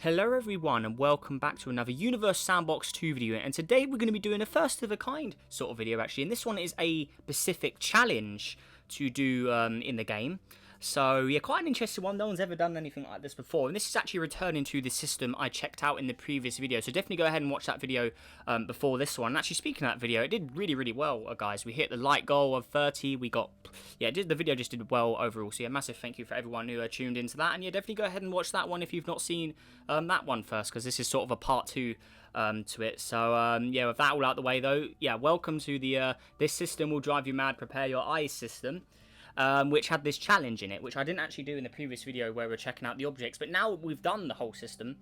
Hello everyone and welcome back to another Universe Sandbox 2 video, and today we're going to be doing a first of a kind sort of video actually, and this one is a specific challenge to do in the game. So yeah, quite an interesting one. No one's ever done anything like this before, and this is actually returning to the system I checked out in the previous video, so definitely go ahead and watch that video before this one. And actually, speaking of that video, it did really well, guys. We hit the light goal of 30. We got, the video just did well overall, so yeah, massive thank you for everyone who tuned into that. And yeah, definitely go ahead and watch that one if you've not seen that one first, because this is sort of a part 2 to it. So yeah, with that all out the way though, yeah, welcome to the this system will drive you mad, prepare your eyes system. Which had this challenge in it, which I didn't actually do in the previous video where we're checking out the objects, but now we've done the whole system,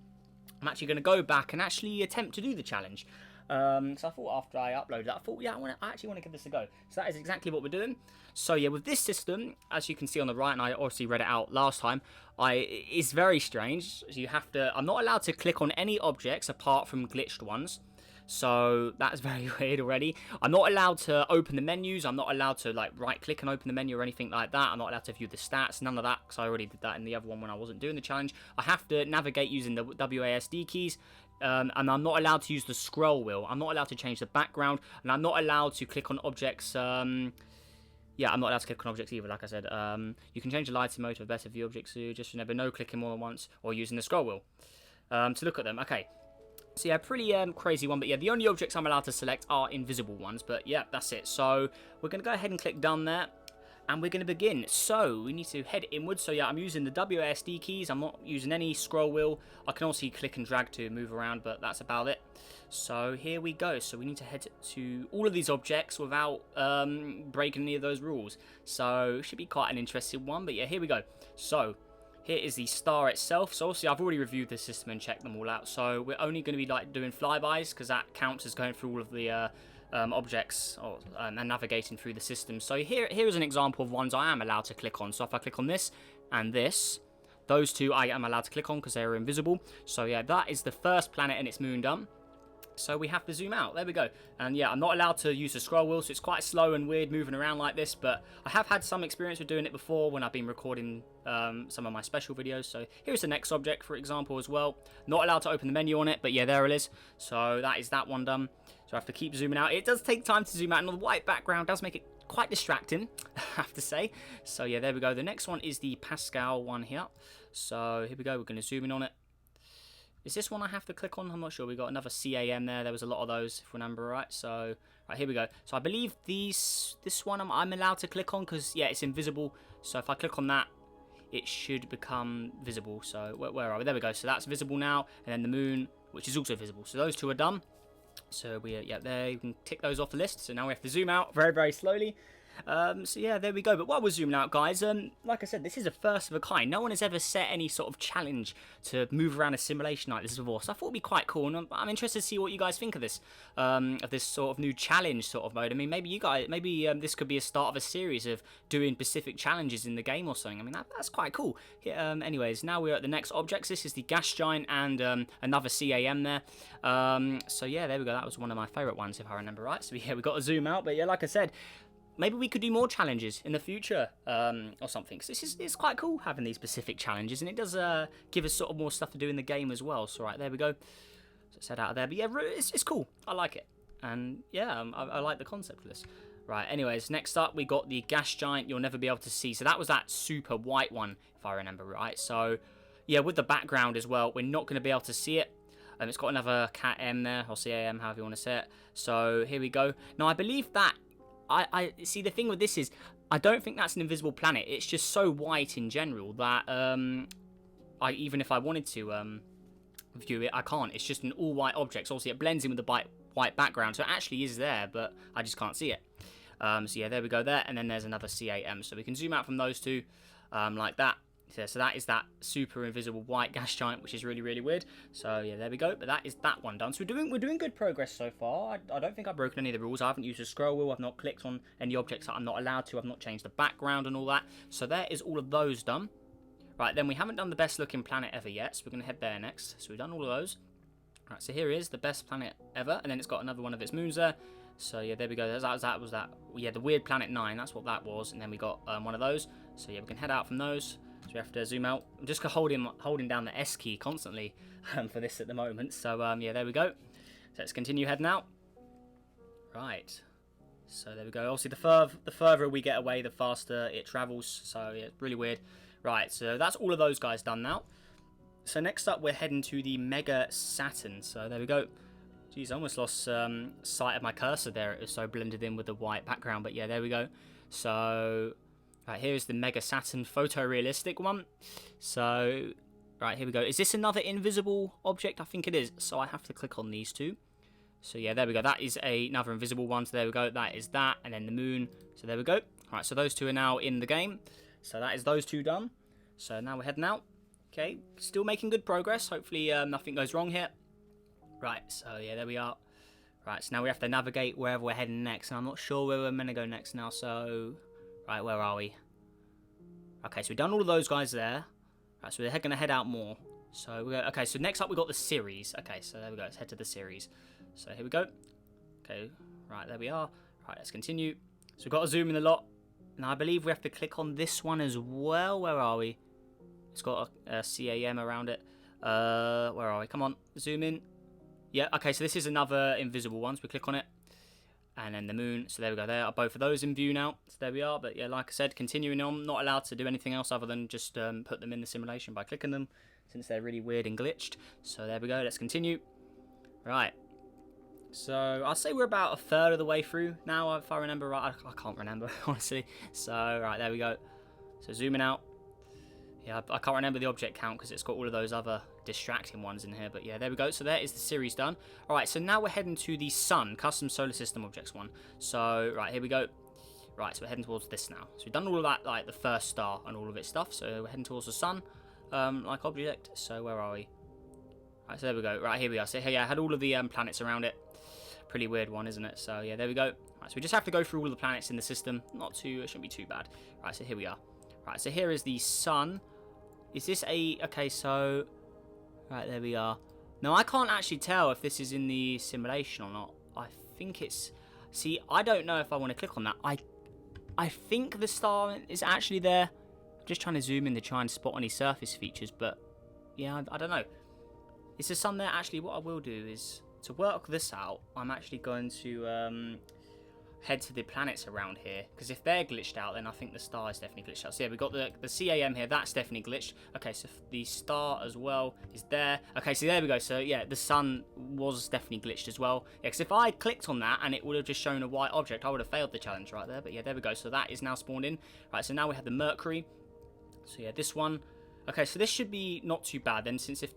I'm actually going to go back and actually attempt to do the challenge. So I thought after I uploaded that, I thought, yeah, I actually want to give this a go. So that is exactly what we're doing. So yeah, with this system, as you can see on the right, and I obviously read it out last time, it's very strange. So you have to, I'm not allowed to click on any objects apart from glitched ones. So that's very weird already. I'm not allowed to open the menus. I'm not allowed to like right click and open the menu or anything like that. I'm not allowed to view the stats, none of that, because I already did that in the other one when I wasn't doing the challenge. I have to navigate using the WASD keys. And I'm not allowed to use the scroll wheel. I'm not allowed to change the background, and I'm not allowed to click on objects. Yeah, I'm not allowed to click on objects either, like I said. You can change the lighting mode to a better view objects, so just remember no clicking more than once, or using the scroll wheel to look at them. Okay. So yeah, pretty crazy one, but yeah, the only objects I'm allowed to select are invisible ones, but yeah, that's it. So we're going to go ahead and click done there, and we're going to begin. So we need to head inwards. So yeah, I'm using the WASD keys. I'm not using any scroll wheel. I can also click and drag to move around, but that's about it. So here we go. So we need to head to all of these objects without breaking any of those rules. So it should be quite an interesting one, but yeah, here we go. So here is the star itself. So obviously I've already reviewed the system and checked them all out. So we're only going to be like doing flybys, because that counts as going through all of the objects and navigating through the system. So here is an example of ones I am allowed to click on. So if I click on this and this, those two I am allowed to click on because they're invisible. So yeah, that is the first planet and its moon done. So we have to zoom out. There we go. And yeah, I'm not allowed to use the scroll wheel, so it's quite slow and weird moving around like this, but I have had some experience with doing it before when I've been recording some of my special videos. So here's the next object, for example, as well. Not allowed to open the menu on it, but yeah, there it is. So that is that one done. So I have to keep zooming out. It does take time to zoom out, and the white background does make it quite distracting, I have to say. So yeah, there we go. The next one is the Pascal one here. So here we go. We're going to zoom in on it. Is this one I have to click on? I'm not sure. We got another CAM there. There was a lot of those, if I remember right. So, right, here we go. So I believe this one I'm allowed to click on because, yeah, it's invisible. So if I click on that, it should become visible. So where are we? There we go. So that's visible now. And then the moon, which is also visible. So those two are done. So we yeah, there, you can tick those off the list. So now we have to zoom out very slowly. So yeah, there we go. But while we're zooming out, guys, like I said, this is a first of a kind. No one has ever set any sort of challenge to move around a simulation like this before, so I thought it'd be quite cool, and I'm interested to see what you guys think of this sort of new challenge sort of mode. I mean, maybe you guys, this could be a start of a series of doing specific challenges in the game or something. I mean, that's quite cool. Yeah, anyways, now we're at the next objects. This is the gas giant and another CAM there. So yeah, there we go. That was one of my favourite ones, if I remember right. So yeah, we got to zoom out, but yeah, like I said, maybe we could do more challenges in the future or something. So it's quite cool having these specific challenges, and it does give us sort of more stuff to do in the game as well. So right, there we go. So let's head out of there. But yeah, it's cool. I like it. And yeah, I like the concept of this. Right, anyways, next up we got the gas giant you'll never be able to see. So that was that super white one, if I remember right. So yeah, with the background as well, we're not going to be able to see it. It's got another cat M there, or CAM, however you want to say it. So here we go. Now, I believe that I see, the thing with this is I don't think that's an invisible planet. It's just so white in general that even if I wanted to view it, I can't. It's just an all white object. So obviously it blends in with the white background, so it actually is there, but I just can't see it. So yeah, there we go there, and then there's another CAM. So we can zoom out from those two like that. So that is that super invisible white gas giant, which is really weird. So yeah, there we go. But that is that one done. So we're doing good progress so far. I don't think I've broken any of the rules. I haven't used a scroll wheel. I've not clicked on any objects that I'm not allowed to. I've not changed the background and all that. So there is all of those done. Right, then we haven't done the best looking planet ever yet. So we're going to head there next. So we've done all of those. Right, so here is the best planet ever. And then it's got another one of its moons there. So yeah, there we go. That was that. Yeah, the weird planet 9. That's what that was. And then we got one of those. So yeah, we can head out from those. So we have to zoom out. I'm just holding down the S key constantly for this at the moment. So yeah, there we go. So let's continue heading out. Right. So there we go. Obviously, the further we get away, the faster it travels. So yeah, it's really weird. Right. So that's all of those guys done now. So next up, we're heading to the Mega Saturn. So there we go. Jeez, I almost lost sight of my cursor there. It was so blended in with the white background. But yeah, there we go. So right, here is the Mega Saturn photorealistic one. So right, here we go. Is this another invisible object? I think it is. So I have to click on these two. So yeah, there we go. That is another invisible one. So there we go. That is that. And then the moon. So there we go. All right, so those two are now in the game. So that is those two done. So now we're heading out. Okay, still making good progress. Hopefully nothing goes wrong here. Right, so yeah, there we are. Right, so now we have to navigate wherever we're heading next. And I'm not sure where we're going to go next now. So, right, where are we? Okay, so we've done all of those guys there. Right, so we're going to head out more. So, okay, so next up we've got the series. Okay, so there we go. Let's head to the series. So here we go. Okay, right, there we are. Right, let's continue. So we've got to zoom in a lot. Now I believe we have to click on this one as well. Where are we? It's got a CAM around it. Where are we? Come on, zoom in. Yeah, okay, so this is another invisible one. So we click on it. And then the moon. So there we go. There are both of those in view now. So there we are. But yeah, like I said, continuing on. Not allowed to do anything else other than just put them in the simulation by clicking them, since they're really weird and glitched. So there we go. Let's continue. Right. So I'll say we're about a third of the way through now, if I remember right. I can't remember, honestly. So, right, there we go. So zooming out. Yeah, I can't remember the object count because it's got all of those other distracting ones in here. But yeah, there we go. So there is the series done. All right, so now we're heading to the Sun, Custom Solar System Objects one. So, right, here we go. Right, so we're heading towards this now. So we've done all of that, like the first star and all of its stuff. So we're heading towards the Sun, like object. So where are we? Right, so there we go. Right, here we are. So yeah, I had all of the planets around it. Pretty weird one, isn't it? So yeah, there we go. Right, so we just have to go through all the planets in the system. It shouldn't be too bad. Right, so here we are. Right, so here is the Sun. Is this okay, so right, there we are. Now I can't actually tell if this is in the simulation or not. I think it's, see, I don't know if I want to click on that. I think the star is actually there. I'm just trying to zoom in to try and spot any surface features, but yeah, I don't know. Is the Sun there? Actually, what I will do is, to work this out, I'm actually going to head to the planets around here, because if they're glitched out, then I think the star is definitely glitched out. So yeah, we've got the CAM here, that's definitely glitched. Okay, so the star as well is there. Okay, so there we go. So yeah, the Sun was definitely glitched as well. Yeah, because if I clicked on that and it would have just shown a white object, I would have failed the challenge right there. But yeah, there we go. So that is now spawned in. Right, so now we have the Mercury. So yeah, this one. Okay, so this should be not too bad then, since if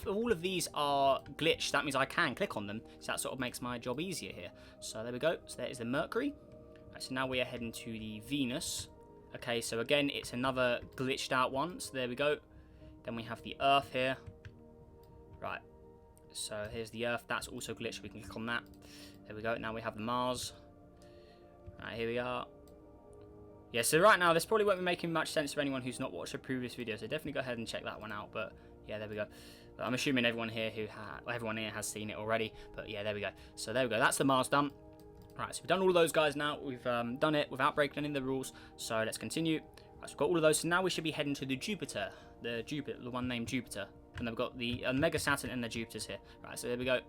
all of these are glitched, that means I can click on them. So that sort of makes my job easier here. So there we go. So there is the Mercury. Right, so now we are heading to the Venus. Okay, so again, it's another glitched out one. So there we go. Then we have the Earth here. Right. So here's the Earth. That's also glitched. We can click on that. There we go. Now we have the Mars. Right, here we are. Yeah, so right now, this probably won't be making much sense for anyone who's not watched a previous video, so definitely go ahead and check that one out. But yeah, there we go. But I'm assuming everyone here has seen it already. But yeah, there we go. So there we go. That's the Mars done. Right, so we've done all of those guys now. We've done it without breaking any of the rules. So let's continue. Right, so we've got all of those. So now we should be heading to the Jupiter. The one named Jupiter. And then we've got the Mega Saturn and the Jupiters here. Right, so there we go.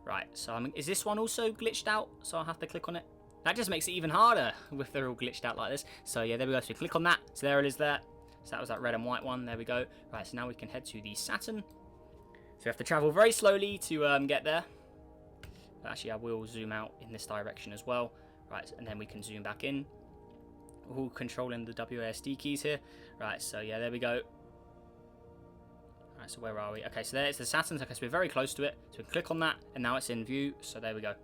Right, so is this one also glitched out? So I'll have to click on it. That just makes it even harder if they're all glitched out like this. So yeah, there we go. So we click on that. So there it is there. So that was that red and white one. There we go. Right, so now we can head to the Saturn. So we have to travel very slowly to get there. But actually, I will zoom out in this direction as well. Right, and then we can zoom back in. All controlling the WASD keys here. Right, so yeah, there we go. Right, so where are we? Okay, so there's the Saturn. Okay, so we're very close to it. So we can click on that, and now it's in view. So there we go.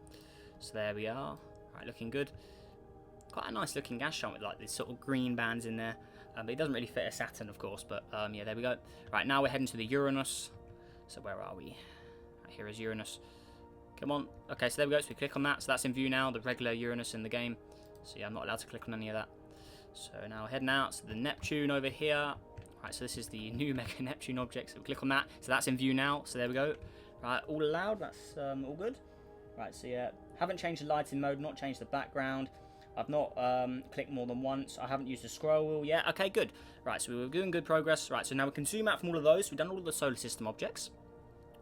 So there we are. Right, looking good. Quite a nice looking gas giant with like these sort of green bands in there. But it doesn't really fit a Saturn, of course. But yeah, there we go. Right, now we're heading to the Uranus. So where are we? Right, here is Uranus. Come on. Okay, so there we go. So we click on that. So that's in view now, the regular Uranus in the game. So yeah, I'm not allowed to click on any of that. So now we're heading out. So the Neptune over here. Right, so this is the new Mega Neptune object. So we click on that. So that's in view now. So there we go. Right, all allowed. That's all good. Right, so yeah, haven't changed the lighting mode, not changed the background. I've not clicked more than once. I haven't used the scroll wheel yet. Okay, good. Right, so we were doing good progress. Right, so now we can zoom out from all of those. We've done all of the solar system objects.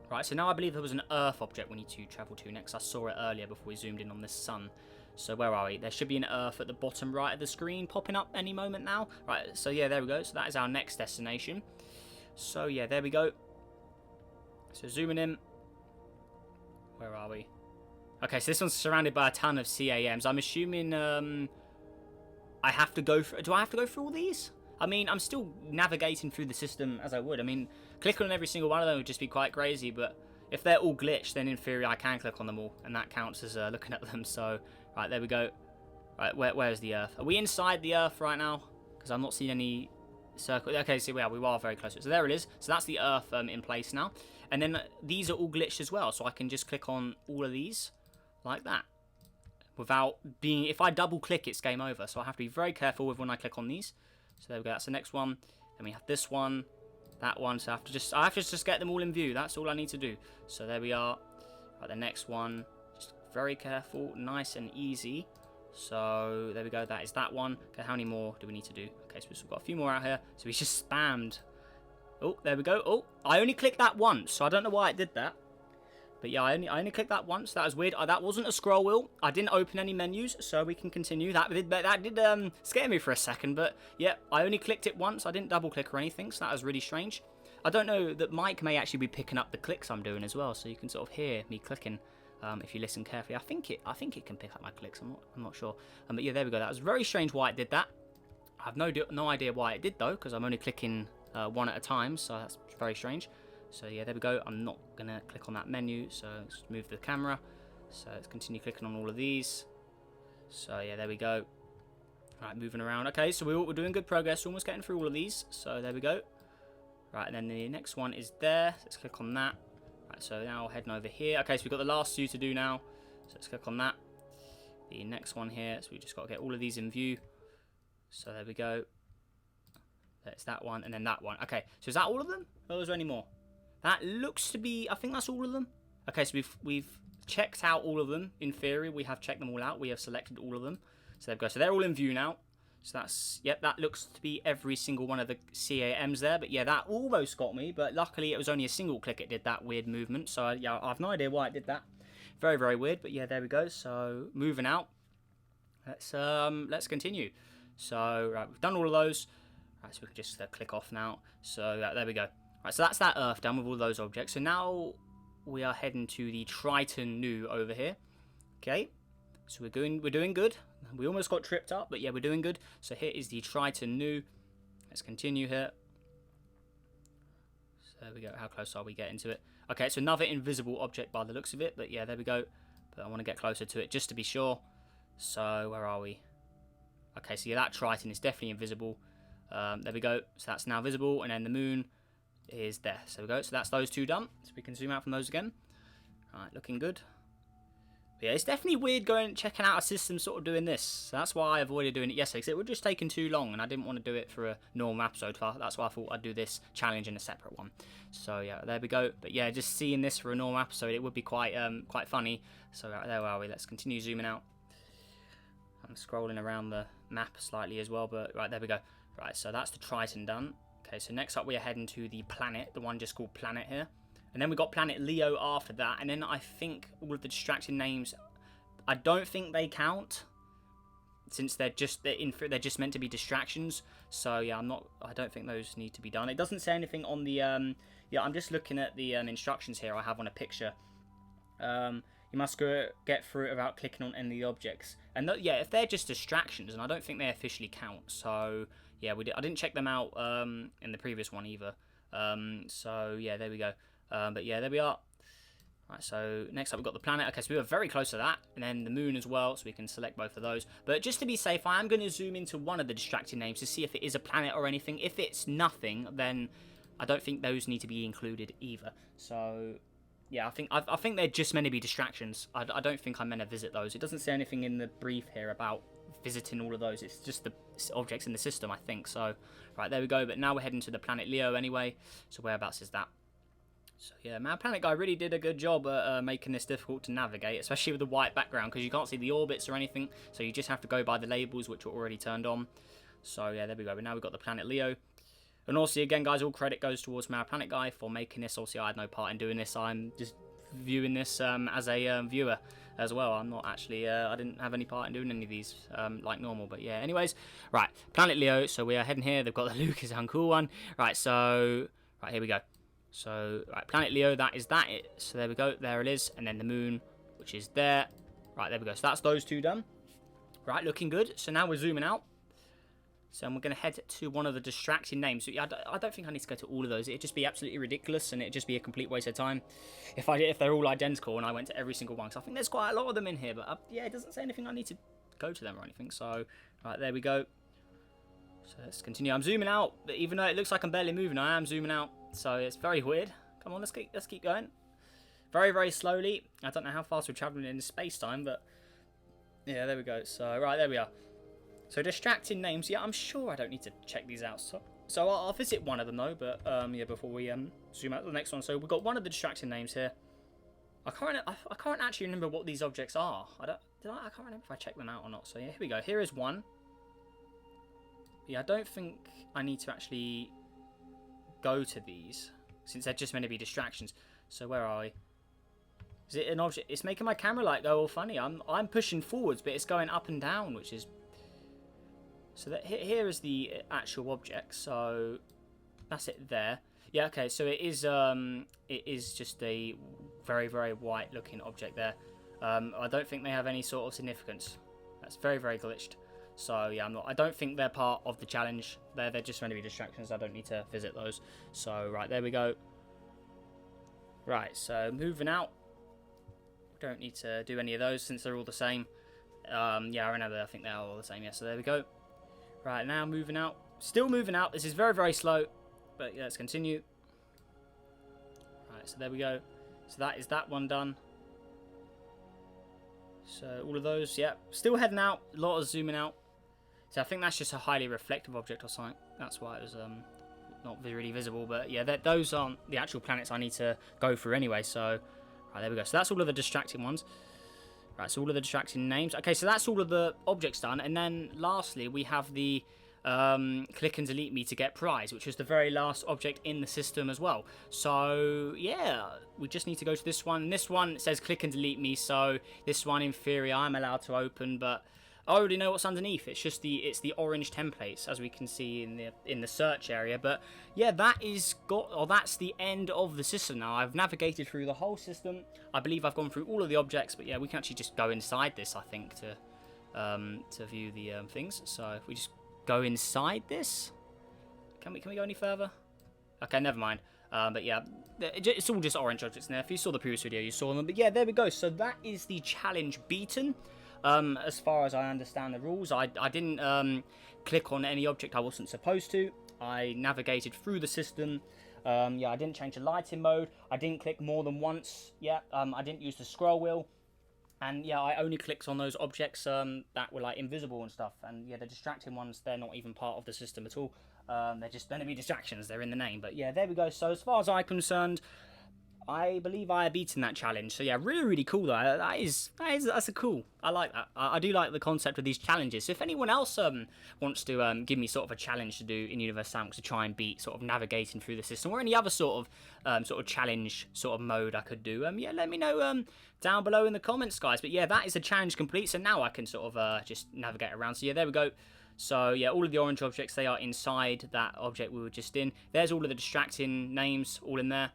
Right, so now I believe there was an Earth object we need to travel to next. I saw it earlier before we zoomed in on this sun. So where are we? There should be an Earth at the bottom right of the screen popping up any moment now. Right, so yeah, there we go. So that is our next destination. So yeah, there we go. So zooming in. Where are we? Okay, so this one's surrounded by a ton of CAMs. I'm assuming I have to go through... Do I have to go through all these? I mean, I'm still navigating through the system as I would. I mean, clicking on every single one of them would just be quite crazy, but if they're all glitched, then in theory I can click on them all, and that counts as looking at them. So, right, there we go. Right, where's the Earth? Are we inside the Earth right now? Because I'm not seeing any circle. Okay, so we are very close. So there it is. So that's the Earth in place now. And then these are all glitched as well, so I can just click on all of these like that. Without being... If I double click, it's game over. So I have to be very careful with when I click on these. So there we go, that's the next one. Then we have this one, that one. So I have to just get them all in view. That's all I need to do. So there we are. Right, the next one, just very careful, nice and easy. So there we go, that is that one. Okay, how many more do we need to do? Okay, so we've got a few more out here. So we just spammed. Oh, there we go. Oh, I only clicked that once, so I don't know why it did that. But yeah, I only clicked that once. That was weird. That wasn't a scroll wheel. I didn't open any menus, so we can continue. That did scare me for a second, but yeah, I only clicked it once. I didn't double click or anything, so that was really strange. I don't know that Mike may actually be picking up the clicks I'm doing as well, so you can sort of hear me clicking if you listen carefully. I think it can pick up my clicks. I'm not sure. But yeah, there we go. That was very strange why it did that. I have no idea why it did though, because I'm only clicking one at a time, so that's very strange. So yeah, there we go. I'm not going to click on that menu, so let's move the camera. So let's continue clicking on all of these. So yeah, there we go. Right, moving around. Okay, so we're doing good progress. We're almost getting through all of these. So there we go. Right, and then the next one is there. Let's click on that. Right, so now heading over here. Okay, so we've got the last two to do now. So let's click on that. The next one here. So we just got to get all of these in view. So there we go. That's that one, and then that one. Okay, so is that all of them? Or is there any more? That looks to be, I think that's all of them. Okay, so we've checked out all of them. In theory, we have checked them all out. We have selected all of them. So there we go. So they're all in view now. So that's, yep, that looks to be every single one of the CAMs there. But yeah, that almost got me. But luckily, it was only a single click it did that weird movement. So yeah, I have no idea why it did that. Very, very weird. But yeah, there we go. So moving out. Let's continue. So right, we've done all of those. Right, so we can just click off now. So there we go. Right, so that's that Earth done with all those objects. So now we are heading to the Triton new over here. Okay, so we're doing good. We almost got tripped up, but yeah, we're doing good. So here is the Triton new. Let's continue here. So there we go. How close are we getting to it? Okay, it's another invisible object by the looks of it, but yeah, there we go. But I want to get closer to it just to be sure. So where are we? Okay, so yeah, that Triton is definitely invisible. There we go. So that's now visible, and then the moon is there. So we go. So that's those two done. So we can zoom out from those again. Alright, looking good. But yeah, it's definitely weird checking out a system sort of doing this. So that's why I avoided doing it yesterday, because it would just taking too long, and I didn't want to do it for a normal episode. That's why I thought I'd do this challenge in a separate one. So yeah, there we go. But yeah, just seeing this for a normal episode, it would be quite funny. So right, there are we. Let's continue zooming out. I'm scrolling around the map slightly as well, but right, there we go. Right, so that's the Triton done. Okay, so next up we are heading to the planet, the one just called Planet here. And then we got Planet Leo after that, and then I think all of the distracting names, I don't think they count, since they're just meant to be distractions. So yeah, I don't think those need to be done. It doesn't say anything on the yeah, I'm just looking at the instructions here I have on a picture. You must get through it without clicking on any of the objects. And yeah, if they're just distractions, and I don't think they officially count. So yeah, I didn't check them out in the previous one either. So yeah, there we go. But yeah, there we are. Right, so next up we've got the planet. Okay, so we were very close to that. And then the moon as well, so we can select both of those. But just to be safe, I am going to zoom into one of the distracting names to see if it is a planet or anything. If it's nothing, then I don't think those need to be included either. So yeah, I think they're just meant to be distractions. I don't think I'm meant to visit those. It doesn't say anything in the brief here about visiting all of those. It's just the objects in the system, I think. So right, there we go. But now we're heading to the planet Leo anyway. So whereabouts is that? So yeah, Mad Planet Guy really did a good job at making this difficult to navigate, especially with the white background, because you can't see the orbits or anything, so you just have to go by the labels, which are already turned on. So yeah, there we go. But now we've got the planet Leo. And also, again, guys, all credit goes towards Mad Planet Guy for making this. Obviously, I had no part in doing this. I'm just viewing this as a viewer as well. I'm not actually, I didn't have any part in doing any of these like normal. But yeah, anyways, right, Planet Leo. So we are heading here. They've got the Lucas Uncool one. Right, so, right, here we go. So, right, Planet Leo, that is that. So there we go. There it is. And then the moon, which is there. Right, there we go. So that's those two done. Right, looking good. So now we're zooming out. So we're going to head to one of the distracting names. So yeah, I don't think I need to go to all of those. It'd just be absolutely ridiculous, and it'd just be a complete waste of time if they're all identical and I went to every single one. Because I think there's quite a lot of them in here, but yeah, it doesn't say anything I need to go to them or anything. So, right, there we go. So let's continue. I'm zooming out, but even though it looks like I'm barely moving, I am zooming out. So it's very weird. Come on, let's keep going. Very, very slowly. I don't know how fast we're traveling in space-time, but yeah, there we go. So, right, there we are. So distracting names, yeah, I'm sure I don't need to check these out. So I'll visit one of them though, but yeah, before we zoom out to the next one. So we've got one of the distracting names here. I can't actually remember what these objects are. I can't remember if I checked them out or not. So yeah, here we go. Here is one. Yeah, I don't think I need to actually go to these since they're just meant to be distractions. So where are we? Is it an object? It's making my camera light go all funny. I'm pushing forwards, but it's going up and down, which is. So that here is the actual object. So that's it there. Yeah, okay. So it is just a very, very white looking object there. I don't think they have any sort of significance. That's very, very glitched. So yeah, I don't think they're part of the challenge. They're just going to be distractions. I don't need to visit those. So right, there we go. Right, so moving out. Don't need to do any of those since they're all the same. Yeah, I think they're all the same. Yeah, so there we go. Right, now moving out. Still moving out. This is very, very slow. But yeah, let's continue. Right, so there we go. So that is that one done. So all of those, yeah. Still heading out. A lot of zooming out. So I think that's just a highly reflective object or something. That's why it was not really visible. But yeah, those aren't the actual planets I need to go through anyway. So, right, there we go. So that's all of the distracting ones. Right, so all of the distracting names. Okay, so that's all of the objects done. And then lastly, we have the click and delete me to get prize, which is the very last object in the system as well. So, yeah, we just need to go to this one. This one says click and delete me, so this one, in theory, I'm allowed to open, but I already know what's underneath. It's just the orange templates, as we can see in the search area. But yeah, that's the end of the system now. I've navigated through the whole system. I believe I've gone through all of the objects, but yeah, we can actually just go inside this, I think, to view the things. So if we just go inside this, can we go any further? Okay, never mind. But yeah, it's all just orange objects in there. If you saw the previous video, you saw them. But yeah, there we go. So that is the challenge beaten. As far as I understand the rules, I didn't click on any object I wasn't supposed to. I navigated through the system. Yeah, I didn't change the lighting mode. I didn't click more than once. Yeah, I didn't use the scroll wheel. And yeah, I only clicked on those objects that were like invisible and stuff. And yeah, the distracting ones, they're not even part of the system at all. They're just going to be distractions. They're in the name. But yeah, there we go. So as far as I'm concerned, I believe I have beaten that challenge. So yeah, really, really cool though. That's a cool. I like that. I do like the concept of these challenges. So if anyone else wants to give me sort of a challenge to do in Universe Sandbox to try and beat sort of navigating through the system, or any other sort of challenge sort of mode I could do, yeah, let me know down below in the comments, guys. But yeah, that is a challenge complete. So now I can sort of just navigate around. So yeah, there we go. So yeah, all of the orange objects, they are inside that object we were just in. There's all of the distracting names all in there.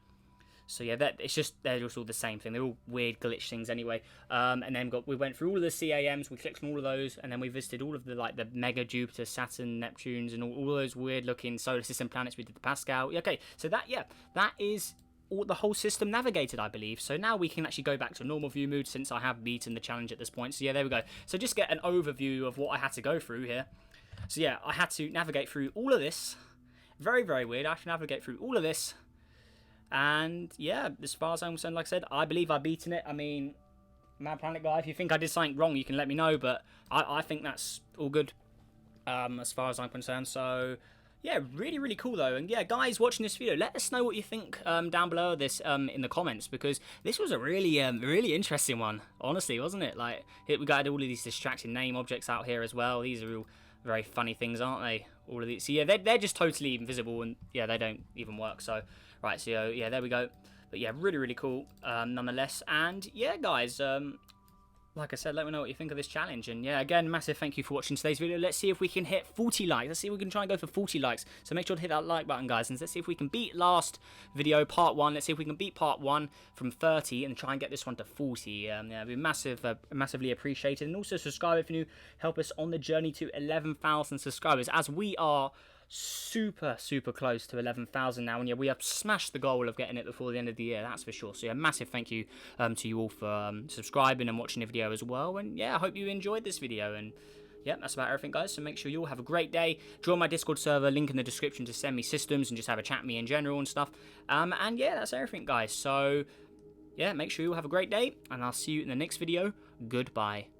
So yeah, they're just all the same thing. They're all weird glitch things anyway. And then we went through all of the CAMs, we clicked on all of those, and then we visited all of the mega Jupiter, Saturn, Neptunes, and all those weird looking solar system planets. We did the Pascal. Okay, so that is the whole system navigated, I believe. So now we can actually go back to normal view mode since I have beaten the challenge at this point. So yeah, there we go. So just get an overview of what I had to go through here. So yeah, I had to navigate through all of this. Very, very weird. I had to navigate through all of this. And yeah, as far as I'm concerned, like I said, I believe I've beaten it. I mean, Mad Planet Guy, if you think I did something wrong, you can let me know. But I think that's all good as far as I'm concerned. So Yeah, really cool though. And yeah, guys watching this video, let us know what you think down below this in the comments, because this was a really interesting one, honestly, wasn't it? Like, we got all of these distracting name objects out here as well. These are all very funny things, aren't they? All of these. So yeah, they're just totally invisible, and yeah, they don't even work. So right, so yeah, there we go. But yeah, really cool nonetheless. And yeah, guys, like I said, let me know what you think of this challenge. And yeah, again, massive thank you for watching today's video. Let's see if we can hit 40 likes. Let's see if we can try and go for 40 likes. So make sure to hit that like button, guys. And let's see if we can beat last video, part 1. Let's see if we can beat part 1 from 30 and try and get this one to 40. Yeah, it'd be massively appreciated. And also subscribe if you're new. Help us on the journey to 11,000 subscribers, as we are super close to 11,000 now, and yeah, we have smashed the goal of getting it before the end of the year, that's for sure. So yeah, massive thank you to you all for subscribing and watching the video as well. And yeah, I hope you enjoyed this video. And yeah, that's about everything, guys. So make sure you all have a great day. Join my Discord server, link in the description to send me systems and just have a chat with me in general and stuff. And yeah, that's everything, guys. So yeah, make sure you all have a great day, and I'll see you in the next video. Goodbye.